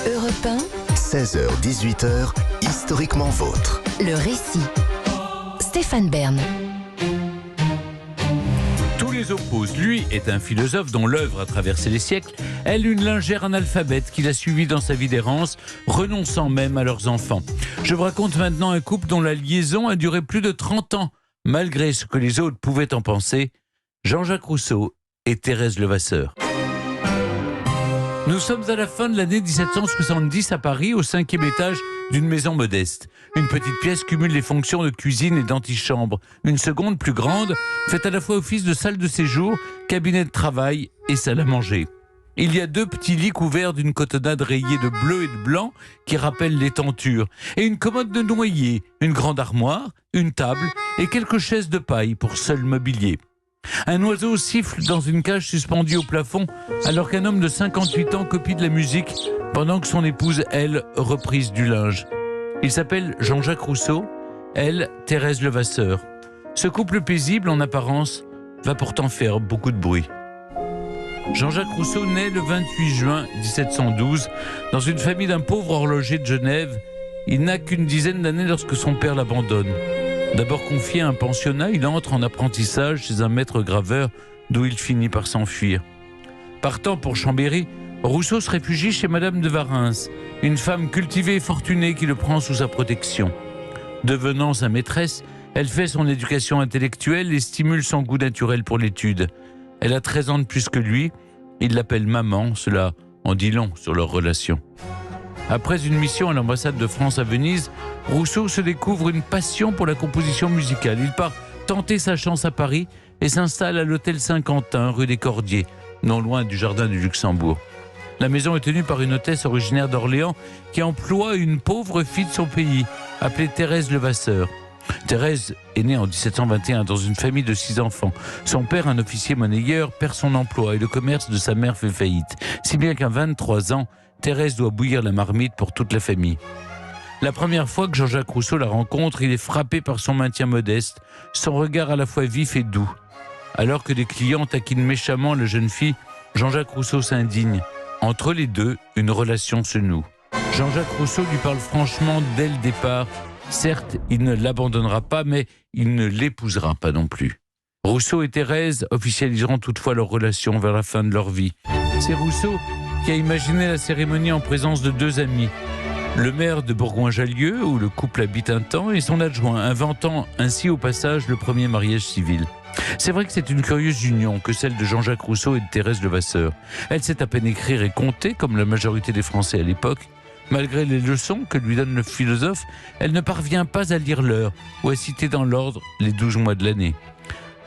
Europe 1, 16h-18h, historiquement vôtre. le récit. Stéphane Bern. Tous les opposent. Lui est un philosophe dont l'œuvre a traversé les siècles. Elle, une lingère analphabète qu'il a suivie dans sa vie d'errance, renonçant même à leurs enfants. Je vous raconte maintenant un couple dont la liaison a duré plus de 30 ans, malgré ce que les autres pouvaient en penser. Jean-Jacques Rousseau et Thérèse Levasseur. Nous sommes à la fin de l'année 1770 à Paris, au 5e étage d'une maison modeste. Une petite pièce cumule les fonctions de cuisine et d'antichambre. Une seconde, plus grande, fait à la fois office de salle de séjour, cabinet de travail et salle à manger. Il y a 2 petits lits couverts d'une cotonnade rayée de bleu et de blanc qui rappellent les tentures, et une commode de noyer, une grande armoire, une table et quelques chaises de paille pour seul mobilier. Un oiseau siffle dans une cage suspendue au plafond alors qu'un homme de 58 ans copie de la musique pendant que son épouse, elle, reprise du linge. Il s'appelle Jean-Jacques Rousseau, elle, Thérèse Levasseur. Ce couple paisible en apparence va pourtant faire beaucoup de bruit. Jean-Jacques Rousseau naît le 28 juin 1712 dans une famille d'un pauvre horloger de Genève. Il n'a qu'une dizaine d'années lorsque son père l'abandonne. D'abord confié à un pensionnat, il entre en apprentissage chez un maître graveur d'où il finit par s'enfuir. Partant pour Chambéry, Rousseau se réfugie chez Madame de Warens, une femme cultivée et fortunée qui le prend sous sa protection. Devenant sa maîtresse, elle fait son éducation intellectuelle et stimule son goût naturel pour l'étude. Elle a 13 ans de plus que lui, il l'appelle maman, cela en dit long sur leur relation. Après une mission à l'ambassade de France à Venise, Rousseau se découvre une passion pour la composition musicale. Il part tenter sa chance à Paris et s'installe à l'hôtel Saint-Quentin, rue des Cordiers, non loin du jardin du Luxembourg. La maison est tenue par une hôtesse originaire d'Orléans qui emploie une pauvre fille de son pays, appelée Thérèse Levasseur. Thérèse est née en 1721 dans une famille de 6 enfants. Son père, un officier monnayeur, perd son emploi et le commerce de sa mère fait faillite. Si bien qu'à 23 ans, Thérèse doit bouillir la marmite pour toute la famille. La première fois que Jean-Jacques Rousseau la rencontre, il est frappé par son maintien modeste, son regard à la fois vif et doux. Alors que des clients taquinent méchamment la jeune fille, Jean-Jacques Rousseau s'indigne. Entre les deux, une relation se noue. Jean-Jacques Rousseau lui parle franchement dès le départ. Certes, il ne l'abandonnera pas, mais il ne l'épousera pas non plus. Rousseau et Thérèse officialiseront toutefois leur relation vers la fin de leur vie. C'est Rousseau qui a imaginé la cérémonie en présence de 2 amis. Le maire de Bourgoin-Jallieu, où le couple habite un temps, et son adjoint, inventant ainsi au passage le premier mariage civil. C'est vrai que c'est une curieuse union que celle de Jean-Jacques Rousseau et de Thérèse Levasseur. Elle sait à peine écrire et compter, comme la majorité des Français à l'époque. Malgré les leçons que lui donne le philosophe, elle ne parvient pas à lire l'heure ou à citer dans l'ordre les 12 mois de l'année.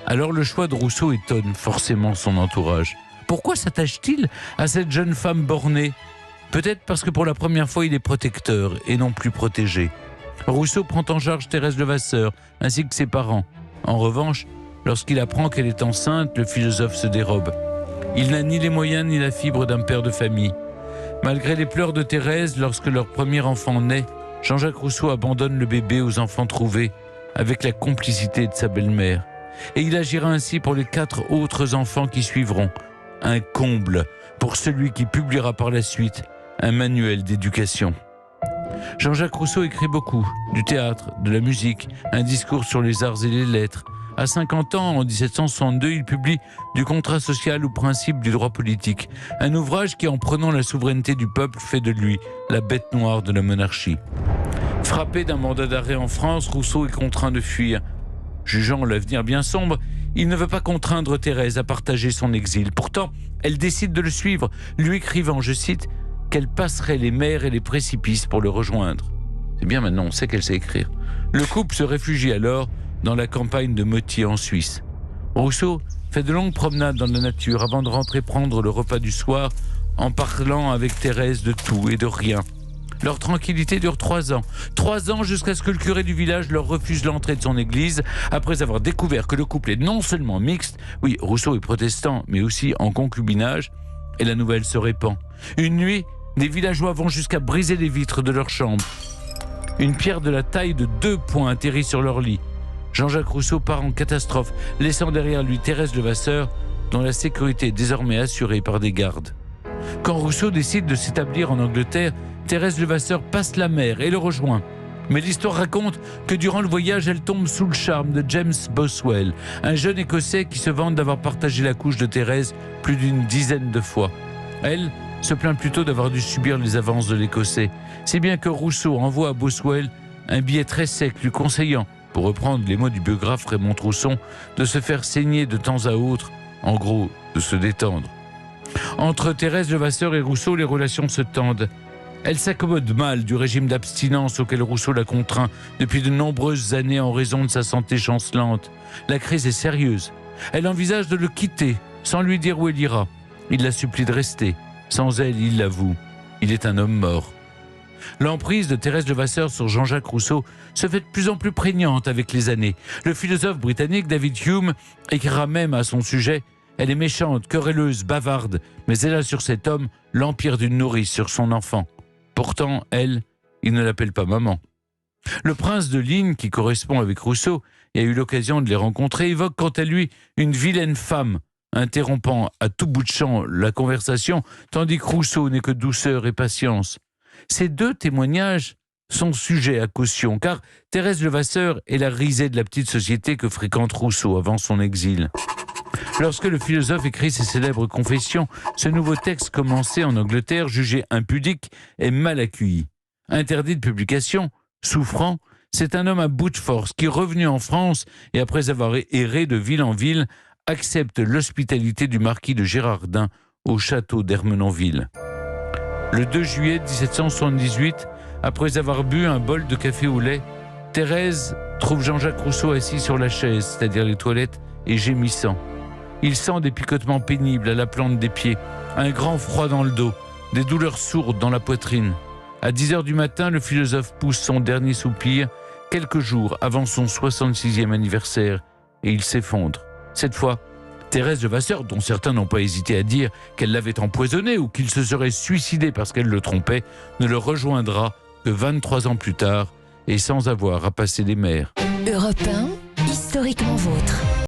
Alors le choix de Rousseau étonne forcément son entourage. Pourquoi s'attache-t-il à cette jeune femme bornée ? Peut-être parce que pour la première fois, il est protecteur et non plus protégé. Rousseau prend en charge Thérèse Levasseur, ainsi que ses parents. En revanche, lorsqu'il apprend qu'elle est enceinte, le philosophe se dérobe. Il n'a ni les moyens ni la fibre d'un père de famille. Malgré les pleurs de Thérèse, lorsque leur premier enfant naît, Jean-Jacques Rousseau abandonne le bébé aux enfants trouvés, avec la complicité de sa belle-mère. Et il agira ainsi pour les 4 autres enfants qui suivront. Un comble pour celui qui publiera par la suite un manuel d'éducation. Jean-Jacques Rousseau écrit beaucoup, du théâtre, de la musique, un discours sur les arts et les lettres. À 50 ans, en 1762, il publie Du contrat social ou principe du droit politique, un ouvrage qui, en prenant la souveraineté du peuple, fait de lui la bête noire de la monarchie. Frappé d'un mandat d'arrêt en France, Rousseau est contraint de fuir. Jugeant l'avenir bien sombre, il ne veut pas contraindre Thérèse à partager son exil. Pourtant, elle décide de le suivre, lui écrivant, je cite, qu'elle passerait les mers et les précipices pour le rejoindre. C'est bien, maintenant on sait qu'elle sait écrire. Le couple se réfugie alors dans la campagne de Motier en Suisse. Rousseau fait de longues promenades dans la nature avant de rentrer prendre le repas du soir en parlant avec Thérèse de tout et de rien. Leur tranquillité dure 3 ans. 3 ans jusqu'à ce que le curé du village leur refuse l'entrée de son église après avoir découvert que le couple est non seulement mixte, oui, Rousseau est protestant, mais aussi en concubinage, et la nouvelle se répand. Une nuit, des villageois vont jusqu'à briser les vitres de leur chambre. Une pierre de la taille de 2 points atterrit sur leur lit. Jean-Jacques Rousseau part en catastrophe, laissant derrière lui Thérèse Levasseur, dont la sécurité est désormais assurée par des gardes. Quand Rousseau décide de s'établir en Angleterre, Thérèse Levasseur passe la mer et le rejoint. Mais l'histoire raconte que durant le voyage, elle tombe sous le charme de James Boswell, un jeune Écossais qui se vante d'avoir partagé la couche de Thérèse plus d'une dizaine de fois. Elle se plaint plutôt d'avoir dû subir les avances de l'Écossais, si bien que Rousseau envoie à Boswell un billet très sec lui conseillant, pour reprendre les mots du biographe Raymond Trousson, de se faire saigner de temps à autre, en gros, de se détendre. Entre Thérèse Levasseur et Rousseau, les relations se tendent. Elle s'accommode mal du régime d'abstinence auquel Rousseau la contraint depuis de nombreuses années en raison de sa santé chancelante. La crise est sérieuse. Elle envisage de le quitter sans lui dire où elle ira. Il la supplie de rester. Sans elle, il l'avoue, il est un homme mort. L'emprise de Thérèse Levasseur sur Jean-Jacques Rousseau se fait de plus en plus prégnante avec les années. Le philosophe britannique David Hume écrira même à son sujet « Elle est méchante, querelleuse, bavarde, mais elle a sur cet homme l'empire d'une nourrice sur son enfant. » Pourtant, elle, il ne l'appelle pas maman. Le prince de Ligne, qui correspond avec Rousseau et a eu l'occasion de les rencontrer, évoque quant à lui une vilaine femme, interrompant à tout bout de champ la conversation, tandis que Rousseau n'est que douceur et patience. Ces deux témoignages sont sujets à caution, car Thérèse Levasseur est la risée de la petite société que fréquente Rousseau avant son exil. Lorsque le philosophe écrit ses célèbres Confessions, ce nouveau texte commencé en Angleterre, jugé impudique, est mal accueilli. Interdit de publication, souffrant, c'est un homme à bout de force qui, revenu en France et après avoir erré de ville en ville, accepte l'hospitalité du marquis de Gérardin au château d'Ermenonville. Le 2 juillet 1778, après avoir bu un bol de café au lait, Thérèse trouve Jean-Jacques Rousseau assis sur la chaise, c'est-à-dire les toilettes, et gémissant. Il sent des picotements pénibles à la plante des pieds, un grand froid dans le dos, des douleurs sourdes dans la poitrine. À 10h du matin, le philosophe pousse son dernier soupir, quelques jours avant son 66e anniversaire, et il s'effondre. Cette fois, Thérèse Levasseur, dont certains n'ont pas hésité à dire qu'elle l'avait empoisonné ou qu'il se serait suicidé parce qu'elle le trompait, ne le rejoindra que 23 ans plus tard et sans avoir à passer des mers. Europe 1, historiquement vôtre.